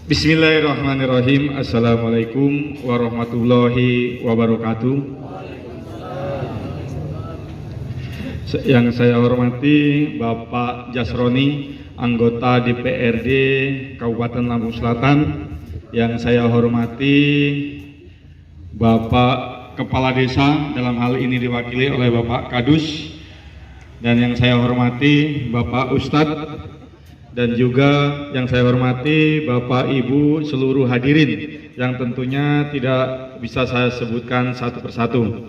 Bismillahirrahmanirrahim. Assalamualaikum warahmatullahi wabarakatuh. Yang saya hormati Bapak Jasroni, anggota DPRD Kabupaten Lampung Selatan. Yang saya hormati Bapak Kepala Desa, dalam hal ini diwakili oleh Bapak Kadus. Dan yang saya hormati Bapak Ustadz. Dan juga yang saya hormati Bapak Ibu seluruh hadirin yang tentunya tidak bisa saya sebutkan satu persatu.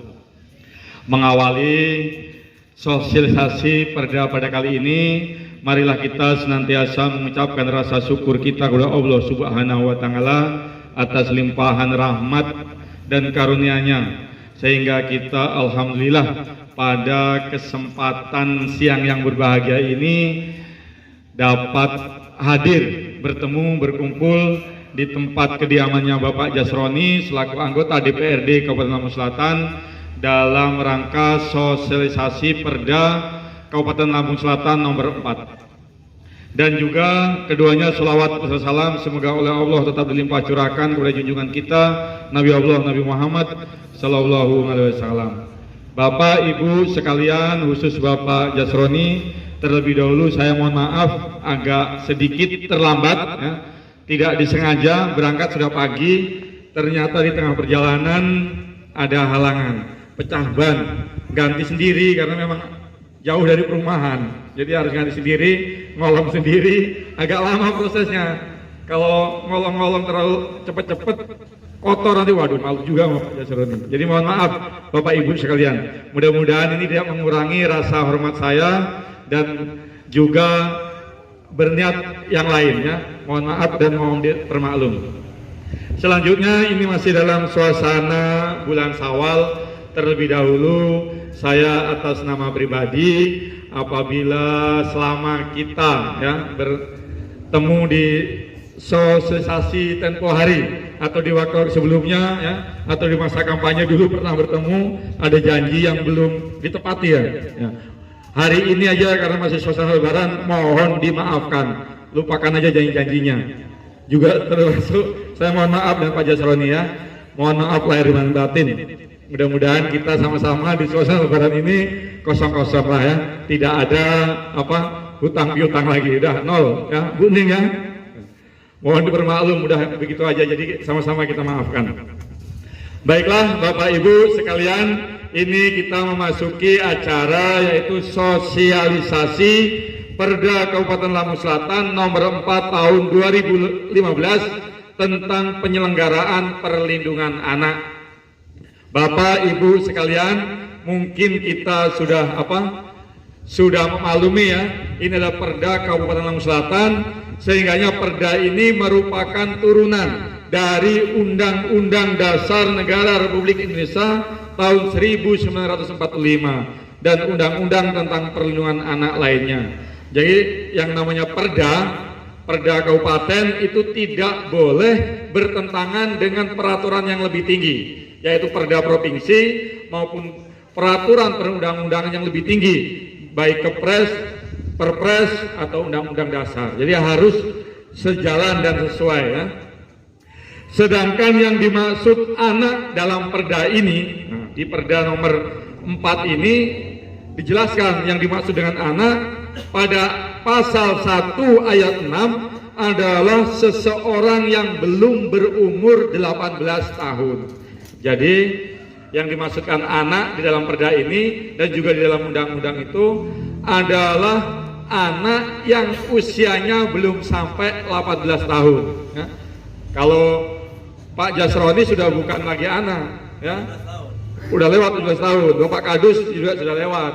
Mengawali sosialisasi perda pada kali ini, marilah kita senantiasa mengucapkan rasa syukur kita kepada Allah Subhanahu wa Ta'ala atas limpahan rahmat dan karunia-Nya, sehingga kita alhamdulillah pada kesempatan siang yang berbahagia ini dapat hadir, bertemu, berkumpul di tempat kediamannya Bapak Jasroni selaku anggota DPRD Kabupaten Lampung Selatan dalam rangka sosialisasi Perda Kabupaten Lampung Selatan nomor 4. Dan juga keduanya sholawat dan salam semoga oleh Allah tetap dilimpah curahkan kepada junjungan kita Nabi Allah Nabi Muhammad Sallallahu Alaihi Wasallam. Bapak Ibu sekalian, khusus Bapak Jasroni, terlebih dahulu saya mohon maaf agak sedikit terlambat ya. Tidak disengaja, berangkat sudah pagi, ternyata di tengah perjalanan ada halangan, pecah ban, ganti sendiri karena memang jauh dari perumahan, jadi harus ganti sendiri, ngolong sendiri, agak lama prosesnya. Kalau ngolong-ngolong terlalu cepet-cepet kotor nanti, waduh malu juga Bapak Jasroni. Jadi mohon maaf Bapak Ibu sekalian, mudah-mudahan ini tidak mengurangi rasa hormat saya dan juga berniat yang lainnya. Mohon maaf dan mohon dipermaklum. Selanjutnya ini masih dalam suasana bulan Syawal. Terlebih dahulu saya atas nama pribadi, apabila selama kita ya bertemu di sosialisasi tempo hari atau di waktu sebelumnya ya, atau di masa kampanye dulu pernah bertemu, ada janji yang belum ditepati ya. Hari ini aja karena masih suasana lebaran, mohon dimaafkan, lupakan aja janji-janjinya. Juga termasuk saya mohon maaf dan Pak Jasroni ya, mohon maaf lahir dan batin. Mudah-mudahan kita sama-sama di suasana lebaran ini kosong-kosong lah ya, tidak ada hutang piutang lagi, udah nol ya, kuning ya. Mohon dipermaklum, udah begitu aja, jadi sama-sama kita maafkan. Baiklah Bapak Ibu sekalian, ini kita memasuki acara yaitu sosialisasi Perda Kabupaten Lampung Selatan nomor 4 tahun 2015 tentang penyelenggaraan perlindungan anak. Bapak Ibu sekalian, mungkin kita sudah memaklumi ya, ini adalah Perda Kabupaten Lampung Selatan, sehingganya Perda ini merupakan turunan dari Undang-Undang Dasar Negara Republik Indonesia tahun 1945 dan undang-undang tentang perlindungan anak lainnya. Jadi yang namanya perda kabupaten itu tidak boleh bertentangan dengan peraturan yang lebih tinggi, yaitu perda provinsi maupun peraturan perundang-undangan yang lebih tinggi, baik Kepres, Perpres atau undang-undang dasar. Jadi harus sejalan dan sesuai ya. Sedangkan yang dimaksud anak dalam perda ini, di perda nomor 4 ini dijelaskan yang dimaksud dengan anak pada pasal 1 ayat 6 adalah seseorang yang belum berumur 18 tahun. Jadi yang dimaksudkan anak di dalam perda ini dan juga di dalam undang-undang itu adalah anak yang usianya belum sampai 18 tahun ya. Kalau Pak Jasroni sudah bukan lagi anak ya, udah lewat 17 tahun. Bapak Kadus juga sudah lewat,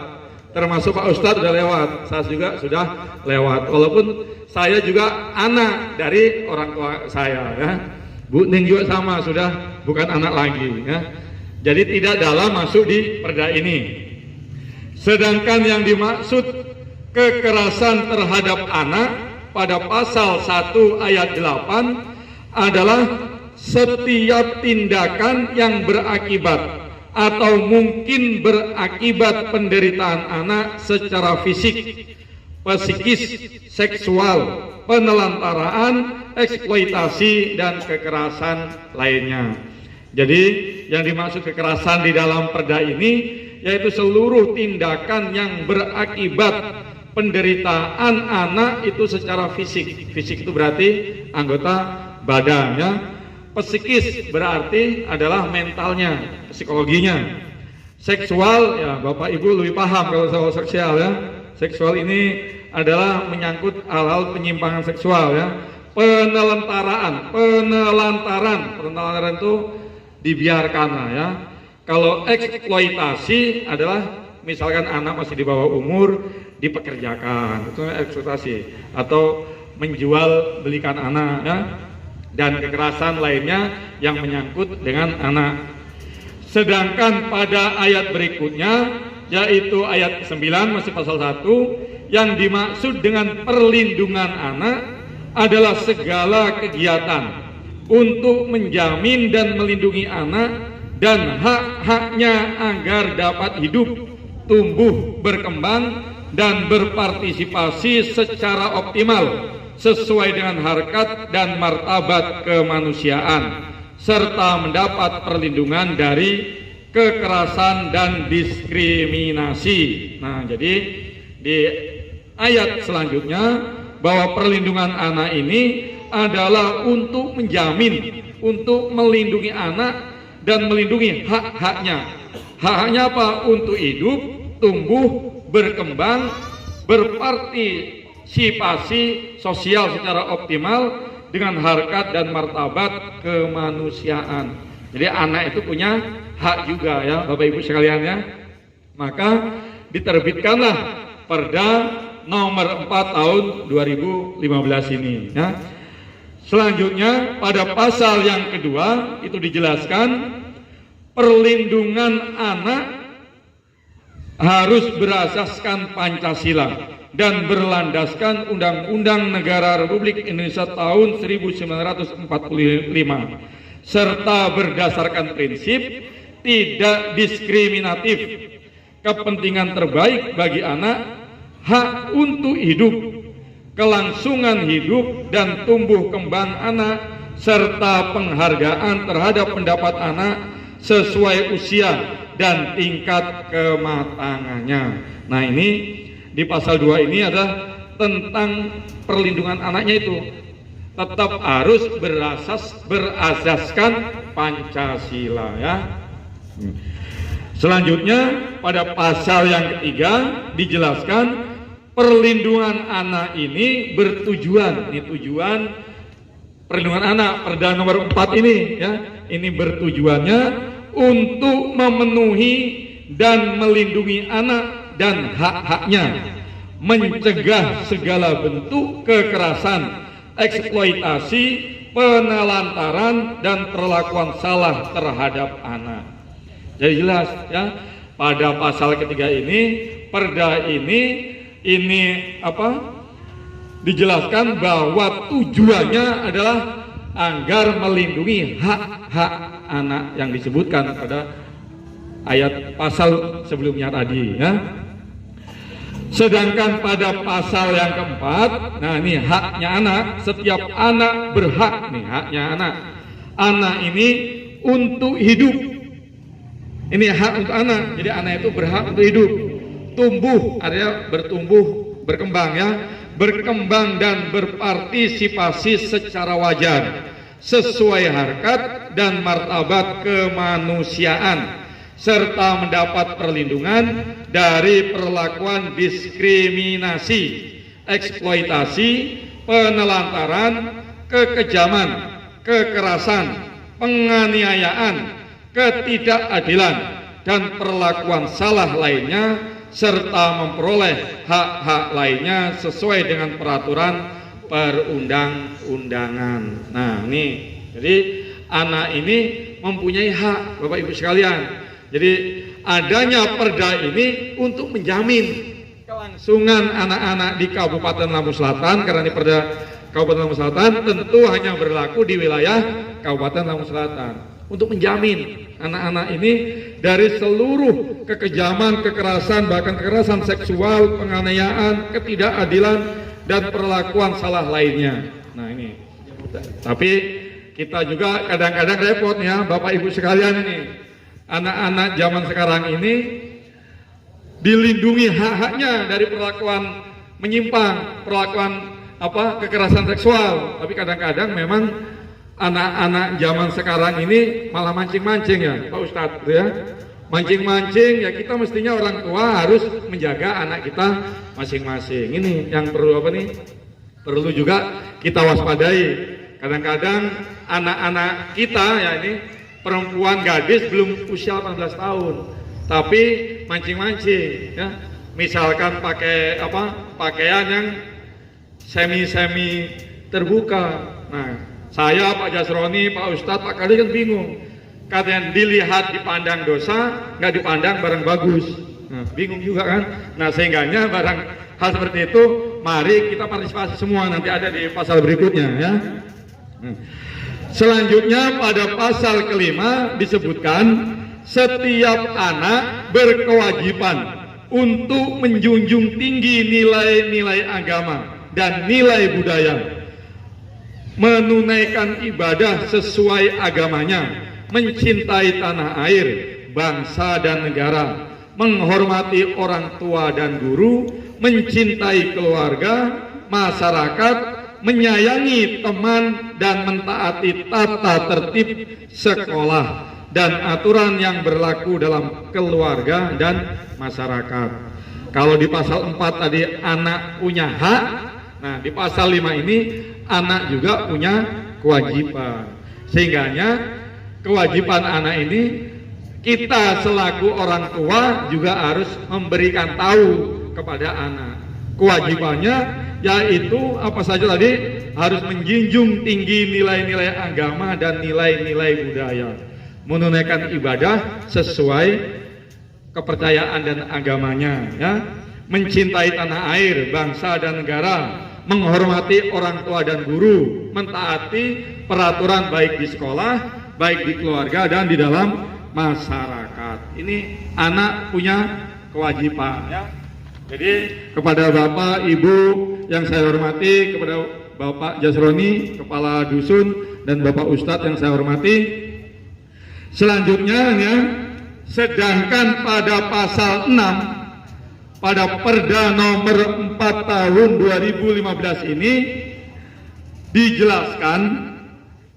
termasuk Pak Ustadz sudah lewat, saya juga sudah lewat. Walaupun saya juga anak dari orang tua saya ya. Bu Ning juga sama, sudah bukan anak lagi ya. Jadi tidak dalam masuk di perda ini. Sedangkan yang dimaksud kekerasan terhadap anak pada pasal 1 ayat 8 adalah setiap tindakan yang berakibat atau mungkin berakibat penderitaan anak secara fisik psikis, seksual, penelantaraan, eksploitasi, dan kekerasan lainnya. Jadi yang dimaksud kekerasan di dalam perda ini yaitu seluruh tindakan yang berakibat penderitaan anak itu secara fisik. Fisik itu berarti anggota badannya. Psikis berarti adalah mentalnya, psikologinya. Seksual, ya Bapak Ibu lebih paham kalau soal seksual ya. Seksual ini adalah menyangkut hal-hal penyimpangan seksual ya. Penelantaran itu dibiarkan lah ya. Kalau eksploitasi adalah misalkan anak masih di bawah umur dipekerjakan, itu eksploitasi, atau menjual belikan anak ya. Dan kekerasan lainnya yang menyangkut dengan anak. Sedangkan pada ayat berikutnya yaitu ayat 9 masih pasal 1 yang dimaksud dengan perlindungan anak adalah segala kegiatan untuk menjamin dan melindungi anak dan hak-haknya agar dapat hidup, tumbuh, berkembang dan berpartisipasi secara optimal sesuai dengan harkat dan martabat kemanusiaan serta mendapat perlindungan dari kekerasan dan diskriminasi. Nah, jadi di ayat selanjutnya bahwa perlindungan anak ini adalah untuk menjamin, untuk melindungi anak dan melindungi hak-haknya. Hak-haknya apa? Untuk hidup, tumbuh, berkembang, berpartisipasi sosial secara optimal dengan harkat dan martabat kemanusiaan. Jadi anak itu punya hak juga ya Bapak Ibu sekalian ya. Maka diterbitkanlah Perda nomor 4 tahun 2015 ini ya. Selanjutnya pada pasal yang kedua itu dijelaskan perlindungan anak harus berasaskan Pancasila dan berlandaskan Undang-Undang Negara Republik Indonesia tahun 1945 serta berdasarkan prinsip tidak diskriminatif, kepentingan terbaik bagi anak, hak untuk hidup, kelangsungan hidup dan tumbuh kembang anak serta penghargaan terhadap pendapat anak sesuai usia dan tingkat kematangannya. Nah, ini di pasal 2 ini adalah tentang perlindungan anaknya itu tetap harus berasaskan Pancasila ya. Selanjutnya pada pasal yang ketiga dijelaskan perlindungan anak ini bertujuan, ini tujuan perlindungan anak Perda nomor 4 ini ya. Ini bertujuannya untuk memenuhi dan melindungi anak dan hak-haknya, mencegah segala bentuk kekerasan, eksploitasi, penelantaran dan perlakuan salah terhadap anak. Jadi jelas ya, pada pasal ketiga ini Perda ini dijelaskan bahwa tujuannya adalah agar melindungi hak-hak anak yang disebutkan pada ayat pasal sebelumnya tadi ya. Sedangkan pada pasal yang keempat, nah ini haknya anak, setiap anak berhak nih haknya anak. Anak ini untuk hidup. Ini hak untuk anak. Jadi anak itu berhak untuk hidup. Tumbuh, artinya bertumbuh, berkembang ya. Berkembang dan berpartisipasi secara wajar sesuai harkat dan martabat kemanusiaan serta mendapat perlindungan dari perlakuan diskriminasi, eksploitasi, penelantaran, kekejaman, kekerasan, penganiayaan, ketidakadilan dan perlakuan salah lainnya serta memperoleh hak-hak lainnya sesuai dengan peraturan perundang-undangan. Nah, ini jadi anak ini mempunyai hak, Bapak Ibu sekalian. Jadi adanya perda ini untuk menjamin kelangsungan anak-anak di Kabupaten Lampung Selatan, karena ini perda Kabupaten Lampung Selatan tentu hanya berlaku di wilayah Kabupaten Lampung Selatan. untuk menjamin anak-anak ini dari seluruh kekejaman, kekerasan, bahkan kekerasan seksual, penganiayaan, ketidakadilan, dan perlakuan salah lainnya. Nah ini, tapi kita juga kadang-kadang repot ya Bapak Ibu sekalian, ini anak-anak zaman sekarang ini dilindungi hak-haknya dari perlakuan menyimpang, perlakuan kekerasan seksual, tapi kadang-kadang memang anak-anak zaman sekarang ini malah mancing-mancing ya Pak Ustadz ya, mancing-mancing ya. Kita mestinya orang tua harus menjaga anak kita masing-masing. Ini yang perlu perlu juga kita waspadai. Kadang-kadang anak-anak kita ya, ini perempuan gadis belum usia 18 tahun tapi mancing-mancing ya, misalkan pakai pakaian yang semi terbuka. Nah, saya Pak Jasroni, Pak Ustadz, Pak Kali kan bingung. Katanya dilihat dipandang dosa, nggak dipandang barang bagus. Nah, bingung juga kan. Nah, sehingganya barang hal seperti itu, mari kita partisipasi semua, nanti ada di pasal berikutnya ya. Selanjutnya pada pasal kelima disebutkan setiap anak berkewajiban untuk menjunjung tinggi nilai-nilai agama dan nilai budaya, menunaikan ibadah sesuai agamanya, mencintai tanah air, bangsa dan negara, menghormati orang tua dan guru, mencintai keluarga, masyarakat, menyayangi teman dan mentaati tata tertib sekolah dan aturan yang berlaku dalam keluarga dan masyarakat. Kalau di pasal 4 tadi anak punya hak, nah di pasal 5 ini anak juga punya kewajiban. Sehingganya kewajiban anak ini kita selaku orang tua juga harus memberikan tahu kepada anak. Kewajibannya yaitu apa saja tadi, harus menjunjung tinggi nilai-nilai agama dan nilai-nilai budaya, menunaikan ibadah sesuai kepercayaan dan agamanya ya, mencintai tanah air, bangsa dan negara, menghormati orang tua dan guru, mentaati peraturan baik di sekolah, baik di keluarga dan di dalam masyarakat. Ini anak punya kewajiban ya. Jadi kepada Bapak, Ibu yang saya hormati, kepada Bapak Jasroni, Kepala Dusun, dan Bapak Ustadz yang saya hormati, selanjutnya ya, sedangkan pada pasal 6 pada Perda nomor 4 tahun 2015 ini dijelaskan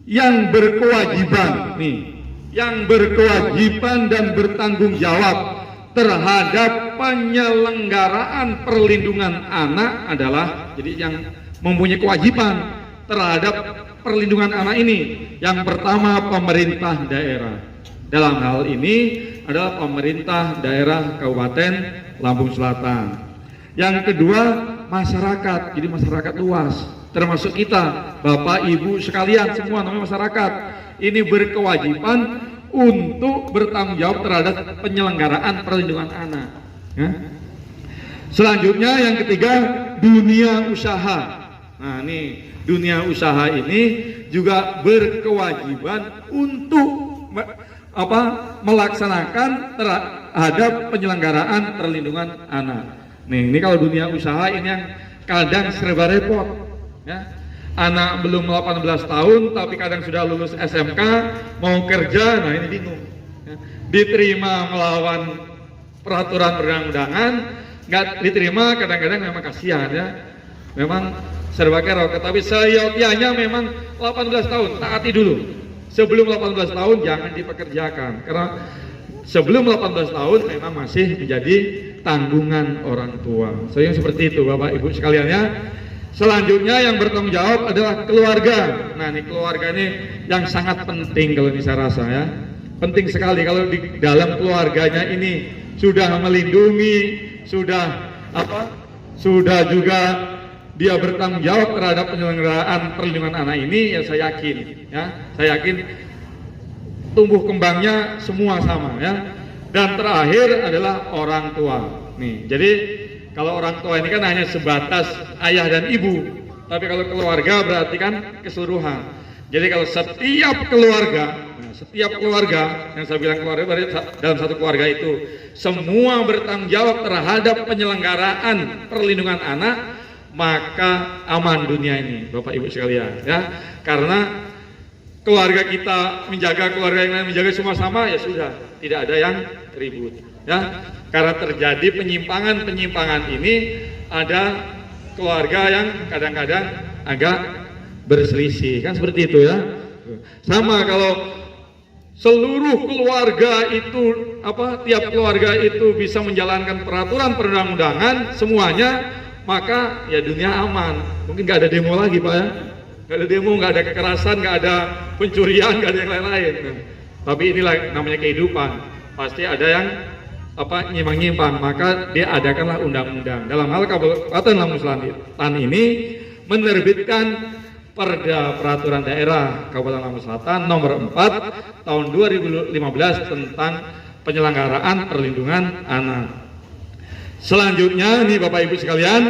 yang berkewajiban yang berkewajiban dan bertanggung jawab terhadap penyelenggaraan perlindungan anak adalah, jadi yang mempunyai kewajiban terhadap perlindungan anak ini, yang pertama pemerintah daerah. Dalam hal ini adalah pemerintah daerah Kabupaten Lampung Selatan. Yang kedua masyarakat, jadi masyarakat luas, termasuk kita, Bapak Ibu sekalian semua namanya masyarakat, ini berkewajiban untuk bertanggung jawab terhadap penyelenggaraan perlindungan anak ya. Selanjutnya yang ketiga dunia usaha. Nah ini dunia usaha ini juga berkewajiban untuk melaksanakan terhadap penyelenggaraan perlindungan anak. Ini kalau dunia usaha ini yang kadang serba repot ya. Anak belum 18 tahun tapi kadang sudah lulus SMK mau kerja, nah ini bingung ya. Diterima melawan peraturan perundang-undangan, nggak diterima, kadang-kadang memang kasihan ya, memang serba kerok. Tapi seyogyanya memang 18 tahun taati dulu, sebelum 18 tahun jangan dipekerjakan, karena sebelum 18 tahun memang masih menjadi tanggungan orang tua. Yang seperti itu Bapak Ibu sekalian ya. Selanjutnya yang bertanggung jawab adalah keluarga. Nah ini keluarga ini yang sangat penting kalau ini saya rasa ya. Penting sekali kalau di dalam keluarganya ini sudah melindungi, sudah juga dia bertanggung jawab terhadap penyelenggaraan perlindungan anak ini, ya saya yakin tumbuh kembangnya semua sama ya. Dan terakhir adalah orang tua. Nih, jadi kalau orang tua ini kan hanya sebatas ayah dan ibu, tapi kalau keluarga berarti kan keseluruhan. Jadi kalau setiap keluarga yang saya bilang keluarga berarti dalam satu keluarga itu semua bertanggung jawab terhadap penyelenggaraan perlindungan anak, maka aman dunia ini, Bapak Ibu sekalian, ya. Karena keluarga kita menjaga, keluarga yang lain menjaga, semua sama, ya sudah, tidak ada yang ribut, ya. Karena terjadi penyimpangan ini, ada keluarga yang kadang-kadang agak berselisih, kan seperti itu, ya. Sama kalau seluruh keluarga itu tiap keluarga itu bisa menjalankan peraturan perundang-undangan semuanya, maka ya dunia aman. Mungkin nggak ada demo lagi, Pak, ya. Nggak ada demo, nggak ada kekerasan, nggak ada pencurian, nggak ada yang lain-lain. Tapi inilah namanya kehidupan. Pasti ada yang nyimpang-nyimpang, maka dia adakanlah undang-undang. Dalam hal Kabupaten Lampung Selatan ini menerbitkan Perda Peraturan Daerah Kabupaten Lampung Selatan nomor 4 tahun 2015 tentang penyelenggaraan perlindungan anak. Selanjutnya nih Bapak Ibu sekalian,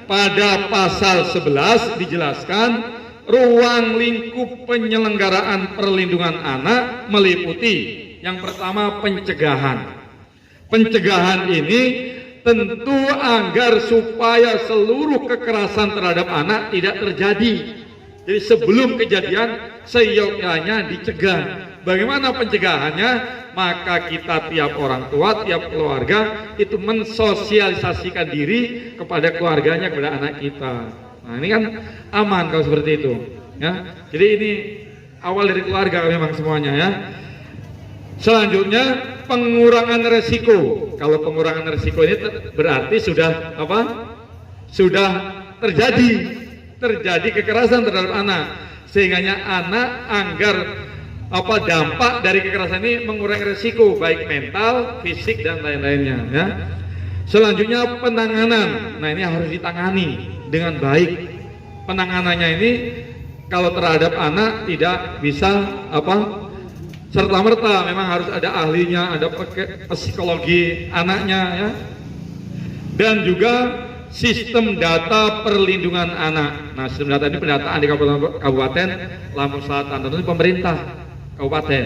pada pasal 11 dijelaskan ruang lingkup penyelenggaraan perlindungan anak meliputi yang pertama pencegahan. Pencegahan ini tentu agar supaya seluruh kekerasan terhadap anak tidak terjadi. Jadi sebelum kejadian seyogyanya dicegah. Bagaimana pencegahannya? Maka kita tiap orang tua, tiap keluarga itu mensosialisasikan diri kepada keluarganya, kepada anak kita. Nah ini kan aman kalau seperti itu, ya. Jadi ini awal dari keluarga memang semuanya, ya. Selanjutnya pengurangan resiko. Kalau pengurangan resiko ini berarti sudah Sudah terjadi kekerasan terhadap anak, sehingga anak agar dampak dari kekerasan ini mengurangi resiko baik mental, fisik dan lain-lainnya, ya. Selanjutnya penanganan. Nah ini harus ditangani dengan baik. Penanganannya ini kalau terhadap anak tidak bisa serta-merta, memang harus ada ahlinya, ada psikologi anaknya, ya. Dan juga sistem data perlindungan anak. Nah, sistem data ini pendataan di Kabupaten Lampung Selatan, tentunya pemerintah kabupaten.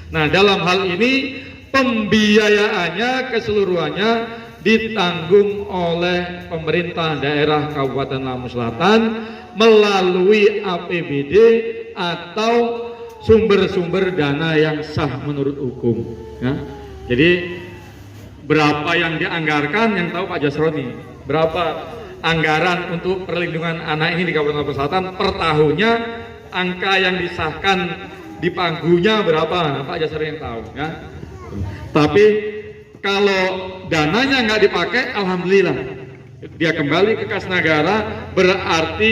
Nah, dalam hal ini pembiayaannya keseluruhannya ditanggung oleh pemerintah daerah Kabupaten Lampung Selatan melalui APBD atau sumber-sumber dana yang sah menurut hukum, ya. Jadi berapa yang dianggarkan yang tahu Pak Jasroni. Berapa anggaran untuk perlindungan anak ini di Kabupaten Lampung Selatan per tahunnya, angka yang disahkan di panggunya berapa? Nah, Pak Jasroni yang tahu, ya. Tapi kalau dananya nggak dipakai, alhamdulillah dia kembali ke kas negara, berarti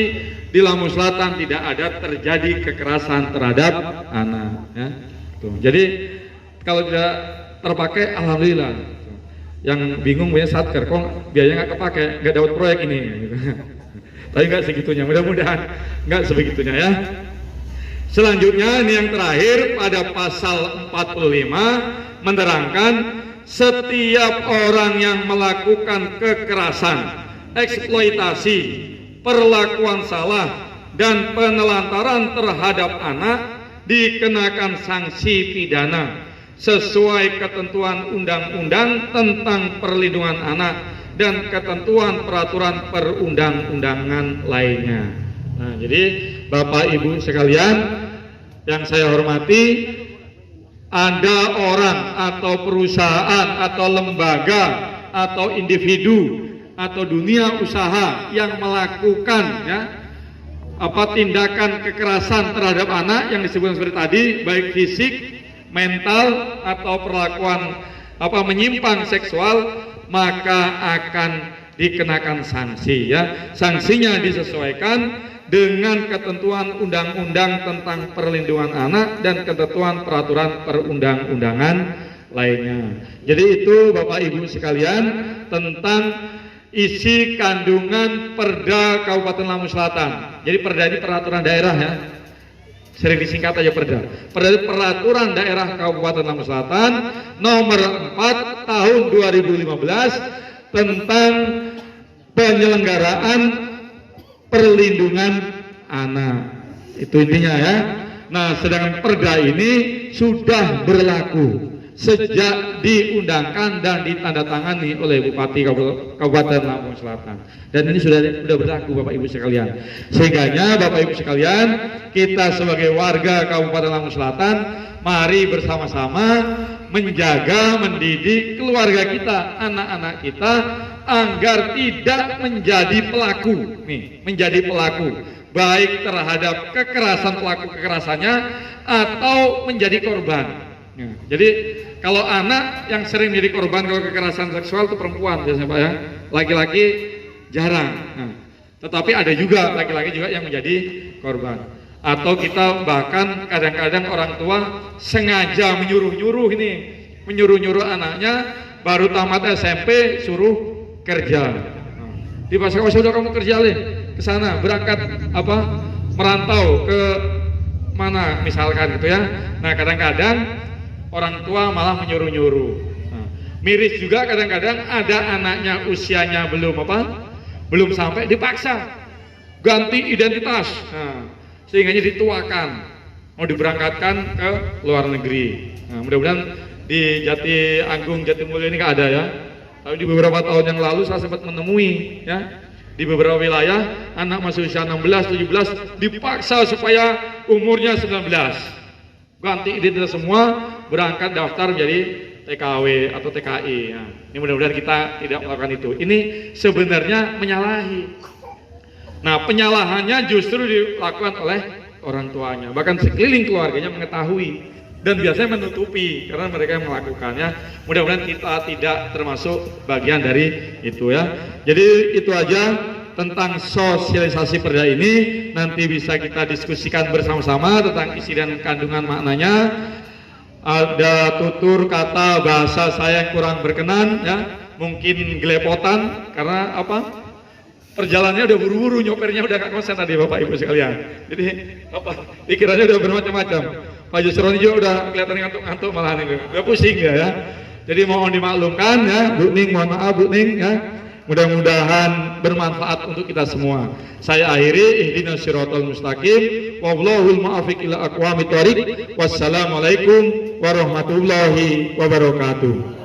di Lampung Selatan tidak ada terjadi kekerasan terhadap anak, ya. Tuh. Jadi kalau tidak terpakai, alhamdulillah. Yang bingung punya satker, kok biayanya nggak kepake, nggak dapat proyek ini. Tapi nggak segitunya, mudah-mudahan nggak sebegitunya, ya. Selanjutnya ini yang terakhir pada pasal 45 menerangkan setiap orang yang melakukan kekerasan, eksploitasi, perlakuan salah dan penelantaran terhadap anak dikenakan sanksi pidana sesuai ketentuan undang-undang tentang perlindungan anak dan ketentuan peraturan perundang-undangan lainnya. Nah, jadi Bapak Ibu sekalian yang saya hormati, ada orang atau perusahaan atau lembaga atau individu atau dunia usaha yang melakukan, ya, tindakan kekerasan terhadap anak yang disebutkan seperti tadi, baik fisik, mental atau perlakuan menyimpang seksual, maka akan dikenakan sanksi, ya. Sanksinya disesuaikan dengan ketentuan undang-undang tentang perlindungan anak dan ketentuan peraturan perundang-undangan lainnya. Jadi itu Bapak Ibu sekalian tentang isi kandungan Perda Kabupaten Lampung Selatan. Jadi Perda ini peraturan daerah, ya. Sering disingkat aja Perda. Peraturan Daerah Kabupaten Lampung Selatan nomor 4 tahun 2015 tentang penyelenggaraan perlindungan anak. Itu intinya, ya. Nah, sedangkan perda ini sudah berlaku sejak diundangkan dan ditandatangani oleh Bupati Kabupaten Lampung Selatan. Dan ini sudah berlaku Bapak Ibu sekalian. Sehingganya Bapak Ibu sekalian, kita sebagai warga Kabupaten Lampung Selatan, mari bersama-sama menjaga, mendidik keluarga kita, anak-anak kita agar tidak menjadi pelaku, menjadi pelaku baik terhadap kekerasan pelaku kekerasannya atau menjadi korban. Jadi kalau anak yang sering menjadi korban kalau kekerasan seksual itu perempuan biasanya Pak ya, laki-laki jarang. Tetapi ada juga laki-laki juga yang menjadi korban. Atau kita bahkan kadang-kadang orang tua sengaja menyuruh-nyuruh anaknya baru tamat SMP suruh kerja. Di pasar sudah kamu kerja ke sana, berangkat merantau ke mana misalkan gitu ya. Nah kadang-kadang orang tua malah menyuruh-nyuruh. Miris juga kadang-kadang ada anaknya usianya belum sampai dipaksa ganti identitas, sehingga dituakan mau diberangkatkan ke luar negeri. Mudah-mudahan di Jati Agung, Jatimulyo ini nggak ada ya. Tapi di beberapa tahun yang lalu saya sempat menemui ya, di beberapa wilayah anak masih usia 16, 17 dipaksa supaya umurnya 19. Ganti identitas semua, berangkat daftar menjadi TKW atau TKI. Nah, ini mudah-mudahan kita tidak melakukan itu. Ini sebenarnya menyalahi. Nah, penyalahannya justru dilakukan oleh orang tuanya, bahkan sekeliling keluarganya mengetahui dan biasanya menutupi karena mereka yang melakukannya. Mudah-mudahan kita tidak termasuk bagian dari itu ya. Jadi itu aja tentang sosialisasi perda ini, nanti bisa kita diskusikan bersama-sama tentang isi dan kandungan maknanya. Ada tutur kata bahasa saya yang kurang berkenan ya, mungkin gelepotan karena perjalanannya udah buru-buru, nyopernya udah gak konsen tadi Bapak Ibu sekalian. Jadi pikirannya udah bermacam-macam. Pak Yusroni juga udah kelihatan ngantuk-ngantuk malahan ini, udah pusing ya. Jadi mohon dimaklumkan ya, Bu Ning, mohon maaf Bu Ning ya. Mudah-mudahan bermanfaat untuk kita semua. Saya akhiri, ihdinas siratal mustaqim, wallahul muwaffiq ila aqwamit thoriq. Wassalamualaikum warahmatullahi wabarakatuh.